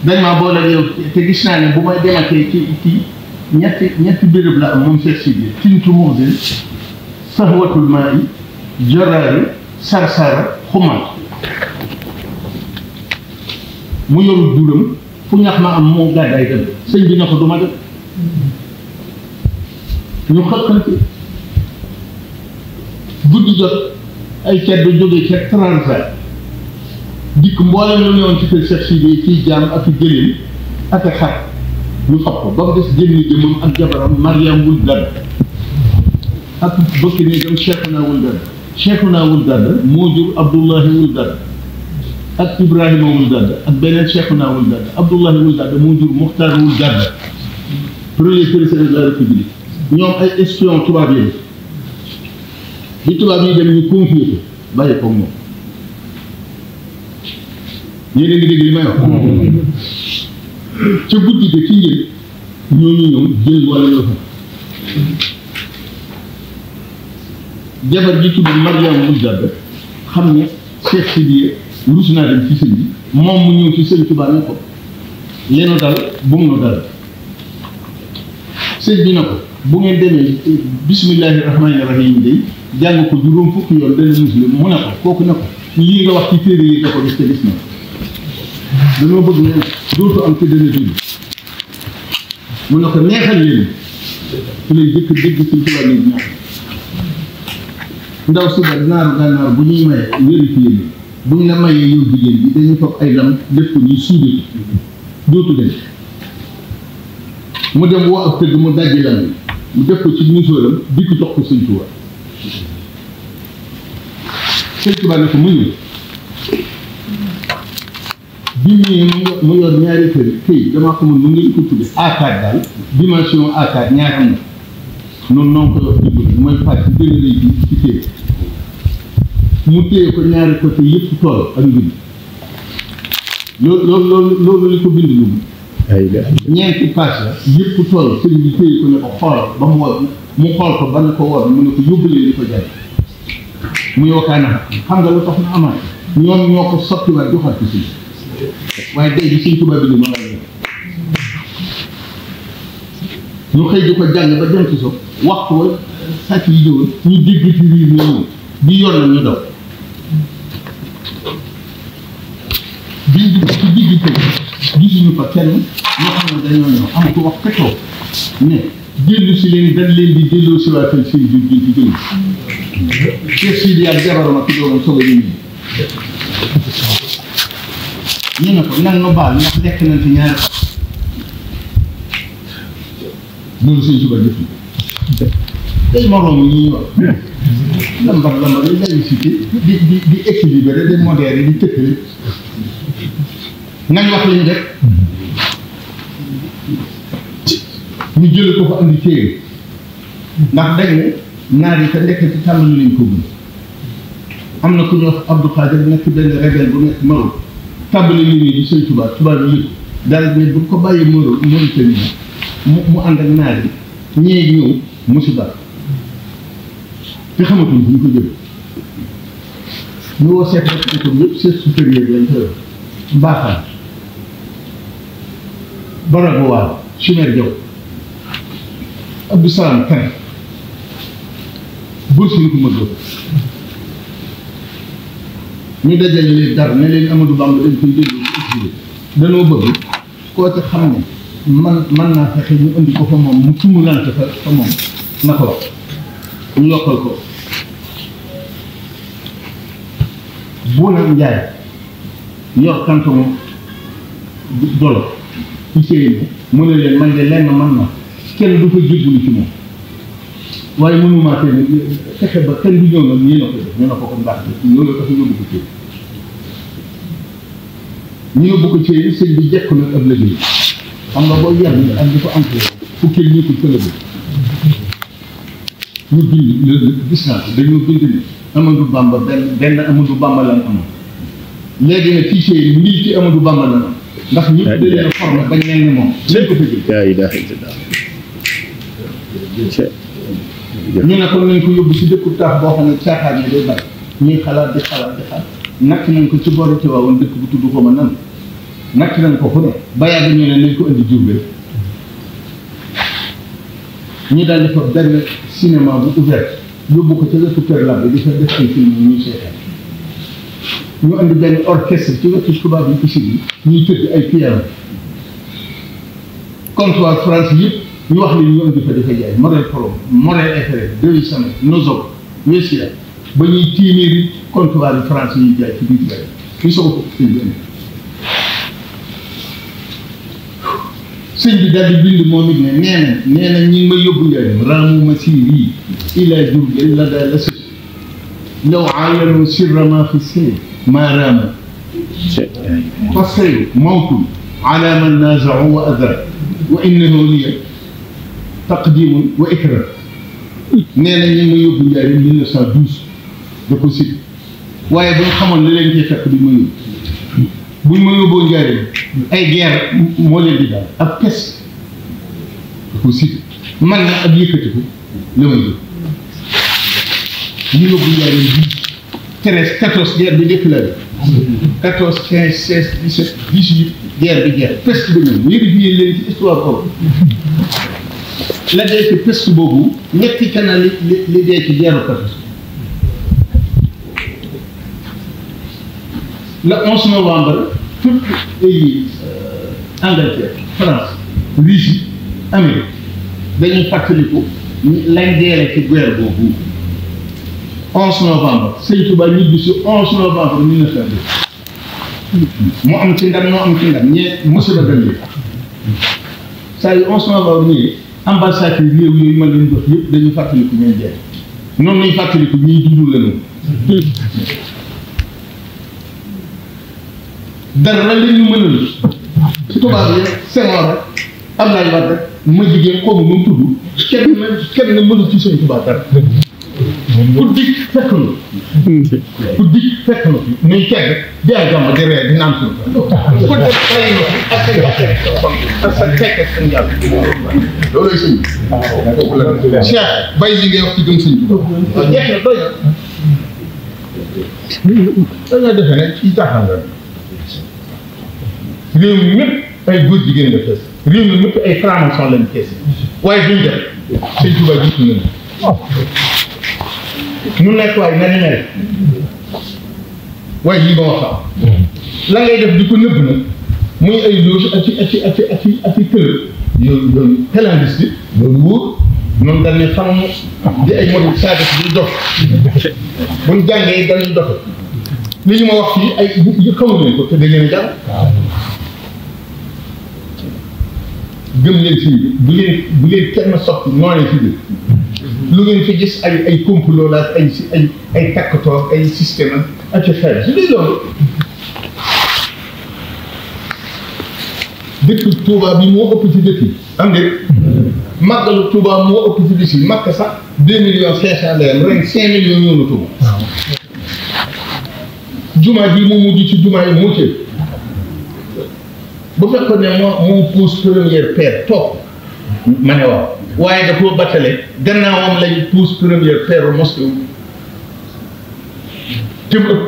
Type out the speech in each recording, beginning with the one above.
dañ maa boole yow te gis naa ne bu may dematee ci ñetti béréb la am moom Cheikh Sidiye Tintu Muxdin Sahwatul Maa'i Joraari Sarsara Xumaat mu yoru juram fu ñax ma am moo gàddaay dem sëñ bi na ko du ma dem ñu xëkkante guddi jot ay ceddu jógee ca Trarza dikk mboolem lu newoon ci kër Cheikh Sidiye ciy jaam ak i gëléem ak i xar ñu fab ko ba mu des génn jëmmam ak jabaram Mariam Wul Gadd ak bëkk néegam Cheikhuna Wul Gadd Cheikhuna Wul Gadd moo jur Abdullahi Wul Gadd ak Ibrahima Wul Gadd ak beneen Cheikhuna Wul Gadd Abdullahi Wul Gadd moo jur Muxtaar Wul Gadd premier président de la République ñoom ay espion tubaab yi bi tubaab yi dem ñu confié ko bàyyi ko moom yéen a ngi dégg li may wax ca guddi ga ci njël ñooñu ñëw jël wala yoo xam jabar ji tudd Mariam Wul Gadd xam ne Cheikh Sidiye rus naa dem ci sëñ bi moom mu ñëw ci sëñ Tuubaa ne ko leenu dal bu mu nu dal sëñ bi na ko bu ngeen demee bismillahi rahmaani rahim day jàng ko juróom fukki yoon dana muslim mu ne ko kooku ne ko lii nga wax ci téere yi da ko gis te gis na dañoo bëgg ne dootu am ci dana dund mu ne ko neexal leen ci lay jëkk dégg sëñ Tuubaa ni ñaax ndaw suba naaru gànnaar bu ñuy maye vérifié ni buñ la mayee yow jigéen bi dañuy foog ay lam def ko ñuy suude dootu dem mu dem woo ak tëgg mu dajji lam mu def ko ci musóoram di ko jox ko sëñ Tuubaa sëñ Tuubaa ne ko mu ñëw bi ñëwee mu yor ñaari këy damaa xamul nu ngeen ko tudde A4 daal dimension A4 ñaar am na noonu noonu ko wax dëgg mooy pàcc ci gën a rëy bi ci téye mu téye ko ñaari côté yëpp tool ak mbir loolu li ko bind lu ñeenti pàcc la yëpp tool sëñ bi téye ko ne ko xool ba mu wor mu xool ko ba ne ko wor mu ne ko yóbbulee li ko jaay muy wakkaana xam nga lu tax na amaat ñoom ñoo ko sottiwaat joxaat ko si waaye day bi Sëñ Tuubaa bi ni ma ñu xëy di ko jàng ba dem ci so waxtu wa sàcc yi ñëwoon ñu dégg ci riir ñëw bi yor na ñu daw biñ dugg ci digg kër gisuñu fa kenn ñoo xam ne dañoo ñëw am ko wax fekkoo ne dellu si leen dañ leen di delloo si waatal seen jur gi ci jël Cheikh Sidiye ak jabaram ak doomam soog a ñu ñu ne ko nan nu baal ndax lekk nañ fi ñaari loolu Sëñ Tuubaa def day moroom yi ñuy wax lambar yi laïcité di équilibré di modéré di tëkkale nañ wax lañu def ñu jële ko fa andi téere ndax dañ ne naar yi te ndekk ci tàllalu lañ ko gën am na ku ñu wax Abdou Khadir nekk benn rebelle bu nekk Maroc tàbbale li nii di Sëñ Tuubaa tubaab yi yëpp daal ne bu ko bàyyee Maroc Mauritanie mu ànd ak naar yi ñee ñëw musiba te xamatuñ fu ñu ko jël ñu woo seet rek ko yëpp chef supérieur lañ koy wax mbaaxaan barabu waaw Chimère Diaw Abdou Salam Kane bur suñu ko mëddoo ñu dajale leen dara ne leen Amadou Bamba dañ koy déglu ci exilé danoo bëgg koo ci xam ne man naa fexe ñu indi ko fa moom mu tumulante fa moom na ko wax ñu yokkal ko Bouna Ndiaye yor canton Jolof ci séen mu ne leen man de lenn man na kenn du fa jébbalu ci moom waaye mënumaa fexe ba kenn du ñëw nag ñii na ko def ñu ne ko ko ndax loolu tax yóbbu ko ci ñu yóbbu ko ci sëñ bi jekk na ab liggéey xam nga boo yar ni ak di ko entré fukki ñu ko tëlëb ñu bind gis naa ko dañoo bind ni Amadou Bamba benn Amadou Bamba lan amoon léegi nag fichier yi mil ci Amadou Bamba lan am ndax ñëpp da leen a formé bañ mel ni moom lépp ko fa jël ñu ne ko nañ ko yóbbu si dëkku taax boo xam ne caaxaan yi day bari ñuy xalaat di xalaat nakk nañ ko ci boori Tiwaawan dëkk bu tudd ko ma nan natt nañ ko fu ne ba yàgg ñu ne nañ ko indi Diourbel ñu daal di fa benn cinéma bu ouvert yóbbu ko ca wetu Kër Labbe di fa def ay film yu ñuy seetaan ñu andi benn orchestre ci wetu tubaab yi usine yi ñuy tëgg ay piano comptoir France yëpp ñu wax ni ñu andi fa dafa jaay Morel Polo Morel Efere Dewi Samé Nozog Wessia ba ñuy téeméeri comptoir yi France yi jaay ci biir jaay ñu soog ko sëñ bi andi sëñ bi daal di bind moom it ne nee na ñi ngi ma yóbbu njëriñ raamu ma siiri ila Diourbel la daal la sëñ law aayanu sirra ma fi seen ما رام فالسير موت على من نازعوا وأذى وإنه لي تقديم وإكرام نينا ñi ma yóbbu njëriñ 1912 da ko sit waaye bu ñu xamoon li leen cee fekk duñ ma yóbbu buñ ma yóbboo njëriñ ay guerre moo leen di daal ab kes da ko sit man na ab yëkkatiku la may yóbbu ñu yóbbu njëriñ 13 14 guerre bi njëkk la 14 15 16 17 18 guerre bi guerre peste bi ñëw vérifier leen ci histoire boobu la dee ci peste boobu ñetti canal li dee ci guerre 14 le 11 novembre tout pays Angleterre France Russie Amérique dañuy fàttaliku lañ deele ci guerre boobu 11 novembre Sëñ Touba ñibbi si 11 novembre 1902 mu am ci ndam moo am ci ndam ñee musiba dal yi saa yu 11 novembre ñëwee ambassade yi réew yooyu ma leen jox yëpp dañuy fàttaliku ñuy jeex noonu lañu fàttaliku ñuy dund lañu dara la ñu mënal ci tubaab yi Senghor rek Abdoulaye Wade rek ma jigéen xaw ma nu mu tudd kenn mënul ci Sëñ Touba dara ku dikk fekk na muy teg di ay gàmm di reer di naan suñu ku def bàyyi ak sa fekk seen yàlla loolu sëñ Cheikh bàyyi li ngay wax ci gëm sëñ bi jeex na doy dañoo defe ne ci jaaxal la réew mi mépp ay góor jigéen nga fees réew mi mépp ay franc-maçon lañu fees waaye duñ def sëñ Tuubaa jiitu nañu nu nekk waaye na ni mel waaye lii ma wax la ngay def di ko nëbb nag muy ay loge ak i këlëb yooyu clandestin loolu wóor noonu dañ ne fan di ay modèle saadef di dox buñ jàngee dañuy doxe li ñu ma wax fii ay yu xamu leen ko te da ngeen a jàng gëm leen si bu leen kenn sotti noonee fi biir lu ngeen fi gis ay complot la ay takkatoo ay système ak ci xel su dee loolu dëkk Touba bi moo ëpp ci dëkk yi am nga màggalu Touba moo ëpp ci bis yi màkk sax 2 millions 500 la yam ren 5 millions ñëw na Touba jumaa ji moo mujj ci jumaa yi moo ci bu fekkoon ne moo pousse première pierre toog ma ne waaw waaye da koo battale gannaawam lañ pousse première pierre mosquée wu te mu ëpp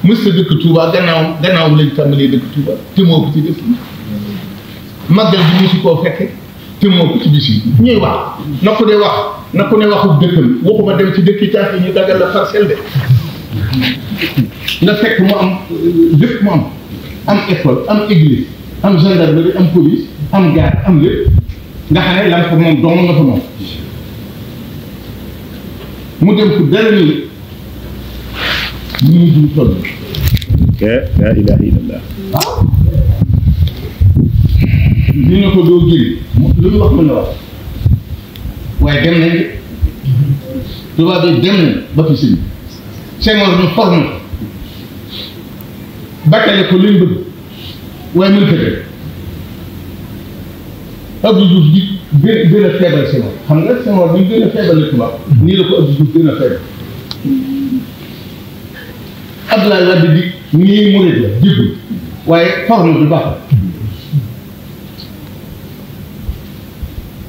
mës a dëkk Touba gannaawam lañ tàmbalee dëkk Touba te moo ko ci dëkk màggal bi musu koo fekke te moo ko ci bis yi ñuy wax na ko ne waxu dëkkal waxuma dem ci dëkk caax yi ñu dagal la parcelle de nga fekk mu am lépp mu am école am église am gendarmerie am police am gare am lépp nga xam ne lan ko moom dong nga fa moom mu dem ko dara nii ñu mujj ñu toll. la ilaha illallah. waaw. dina ko doo génn lu ñu wax mën na wax waaye dem nañ tubaab yi dem nañ ba fi sëñ Senghor ñu formé battale ko luñ bëgg waaye mën tëdd Abdou Diouf ji gën a feebal Senghor xam nga Senghor bi gën a feebal tubaab nii la ko Abdou Diouf gën a feebal Abdoulaye Wade di nii murid la jébul waaye forme bi baax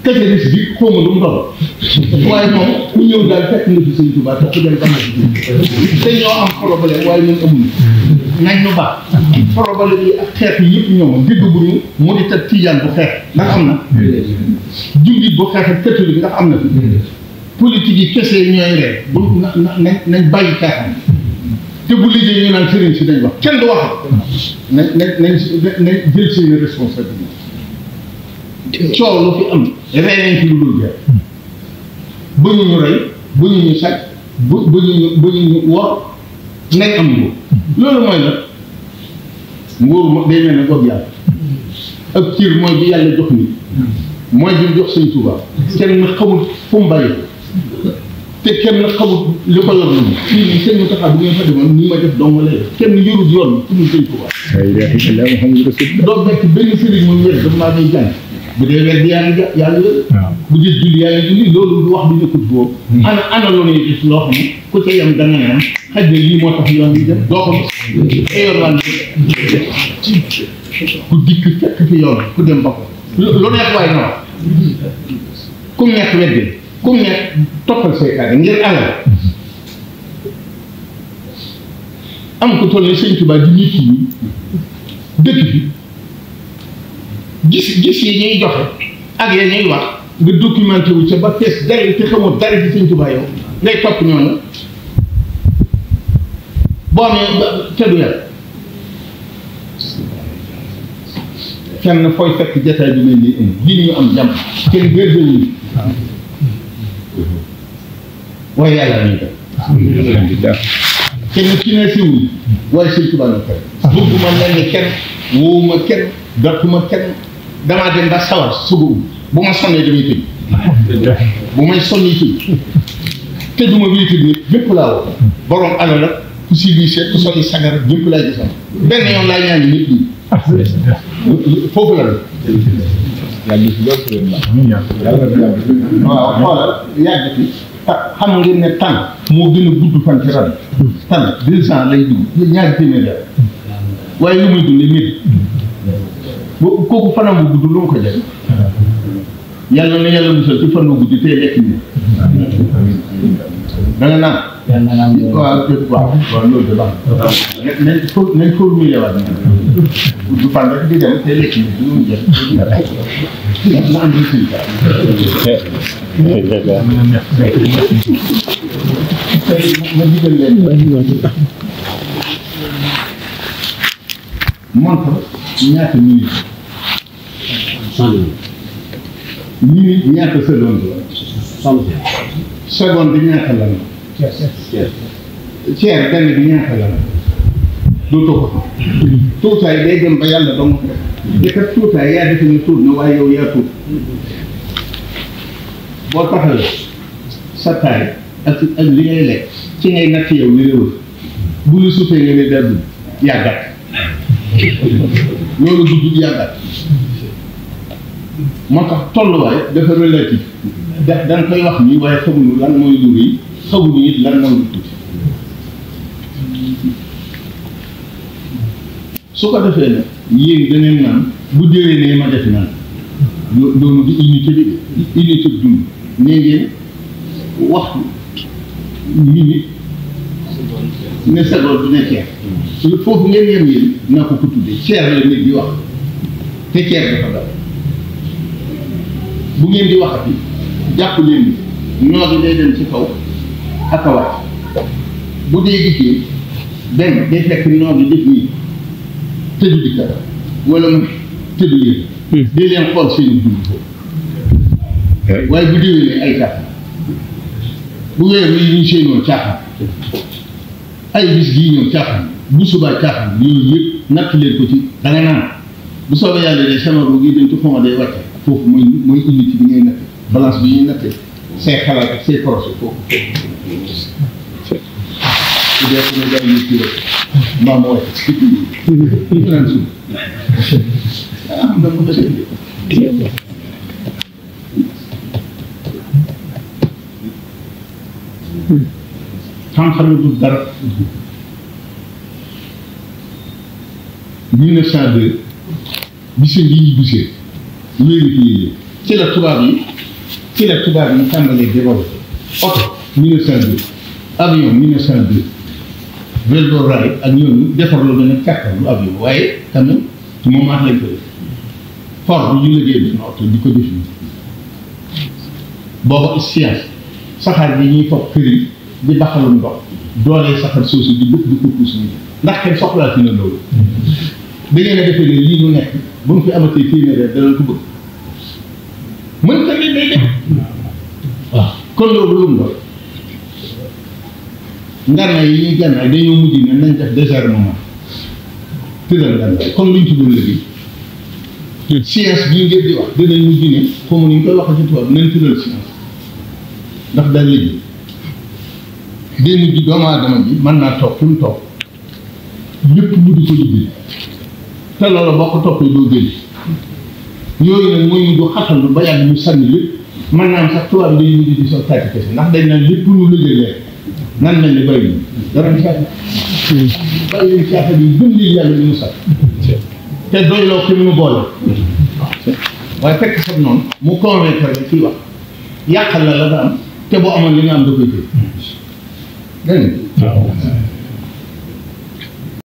kese bis bi xaw ma lu mu doon waaye moom ku ñëw daal fekk nga fi sëñ Tuubaa te ku dem ba nga fi te ñoo am problème waaye ñun amuñu nañ ñu baax problème yi ak xeet yi yëpp ñoom dégg bu ñu mu di teg tijaan bu xeex ndax am na jullit bu xeex ak catholique ndax am na fi politique yi kese ñooy rek bu nañ bàyyi xeexam te bu liggéey ñu naan sëriñ si dañ wax kenn du wax nañ jël seen responsabilité coow lu fi am rey nañ fi lu dul jeex bu ñu rey bu ñu sàcc bu ñu wor nañ am nguur loolu mooy la nguur day mel ne boog yàlla ak cër mooy bi yàlla jox nit mooy bi jox sëñ Tuubaa kenn xamul fu mu bàyyi te kenn xamul li ko yor noonu fii nii sëñ Mountakha bu ngeen fa demoon nii ma def dong lay def kenn yorul yoon fu mu sëñ Tuubaa doo fekk benn sëriñ mu wér daf maa ngay jàng bu dee wér yaa ngi bu dee julli yaa ngi julli loolu du wax bi nekkul boobu ana loolu ñu gis loo xam ne ku ca yem da nga naan xaj na lii moo tax yoon yi dem doo ko te yoon waan ku dikk fekk fi yoon ku dem ba ko lu neex waaye na wax ku mu neex weddi ku mu neex toppal say kàddu ngir alal am ko toll ne sëñ Tuubaa di nit ñi dëkk bi gis yi ñuy joxe ak ya ñuy wax nga documenté wu ca ba fees dara te xamoo dara ci sëñ Tuubaa yow ngay topp ñooñu boo amee te du yàlla kenn fooy fekk jataay bi mel ni lii ñu am jàmm kenn gërgëwuñu waaye yàlla ñuy def kenn ki ne siwuñ waaye sëñ Tuubaa ñu koy bëgguma mel ni kenn woowuma kenn dootuma kenn damaa dem ba sawar suba bu ma sonnee damay tëj bu may sonni tëj tëjuma bii tëj nit ñëpp laa woo borom alal la ku si lii seet ku sonni sagar ñëpp laa gisam benn yoon laa ñaan nit ñi foofu la waaw xoolal yàgg fi xam ngeen ne tànn moo gën a gudd fan ci ran tànn 2 ans lay dugg ñaari téeméer waaye lu muy dundee nit kooku fanam bu gudd lu mu ko jël yàlla na yàlla musal ci fan bu gudd tey lekk nii da nga naan waaw loolu de baax nañ formulé waat du fan rek di dem tey lekk nii lu mu jël na am résultat ma digal leen montre ñaata minute minute ñaata seconde seconde bi ñaata la ceer benn bi ñaata la dootoo ko xam tuutaay day dem ba yàlla dong ko def tuutaay yaa defe ne tuut na waaye yow yaa tuut boo taxawee sa taay ak li ngay lekk ci ngay natt yow li réwul bu lu suufee nga ne dal yàggat loolu du yàggat moo tax tolluwaay dafa relatif da nga koy wax nii waaye xamuñu lan mooy lu rëy xamuñu it lan mooy lu tuuti su ko defee nag yéen daneen naan bu déwénee ma def naan loolu di unité bi unité dund nee ngeen waxtu minute ne seconde bi ne ceer foofu ngeen yem yéen naa ko tuddee ceer la nit di wax te ceer dafa daw bu ngeen di waxati jàpp leen ni noo gi day dem ci kaw ak a wàcc bu dee dikkee benn day fekk noo gi def nii tëju di kara wala mu tëju yéen day leen xool seen dund foofu waaye bu déwénee ay caaxaan bu weer yi ñu séenoo caaxaan ay bis gii ñëw caaxaan bu subaa caaxaan yooyu yëpp natt leen ko ci da nga naan bu soobee yàlla de sama ru gi dem ci fond day wàcce foofu mooy unité bi ngay natte balance bi ñuy natte say xalaat ak say projet foofu su dee su ne day yëg rek mbaa mu wàcc ñu naan suuf am na mu dëgg xam-xam du dara 1902 bi seen yi ñu gisee wéeru fi yéene ci la tubaab yi ci la tubaab yi tàmbalee développé oto 1902 avion 1902 vélo rail ak ñooñu defar lu mel ne kàttan lu avion waaye quand même ci moment lañ ko def fort bu ñu liggéey bi oto di ko définir booba science saxaar bi ñuy foog këriñ di baxalum ndox doolee saxaar soosu di bëgg di ko puus nii ndax kenn soxlaati na loolu da ngeen a defee ne lii ñu nekk bu ñu fi amatee téeméer danañ ko bëgg mën ka li day def waaw kon loolu lu mu doon ngànnaay yi ñuy gànnaay dañoo mujj ne nañ def désarmement tëral ngànnaay comme luñ ci doon liggéey science bii ngeen di wax dinañ mujj ne xamu ni ñu koy waxee ci tubaab nañ tëral science ndax daal léegi day mujj doomu aadama bi mën naa toog fi mu toog lépp mu di ko liggéey te loolu boo ko toppee doo génn yooyu nag mooy ñu xatal ba yàgg ñu sànni lépp mën naa am sax tubaab bi dañuy mujj di soo tàcc kese ndax dañ naan lépp lu liggéey leer nan mel ni bëri na dara ñu caata bàyyi leen caata bi gën lii yàlla li mu sax te doyloo ki mu boole waaye fekk sax noonu mu convaincre la kii wax yàqal la la nga am te boo amoon li nga am da koy téye dégg nga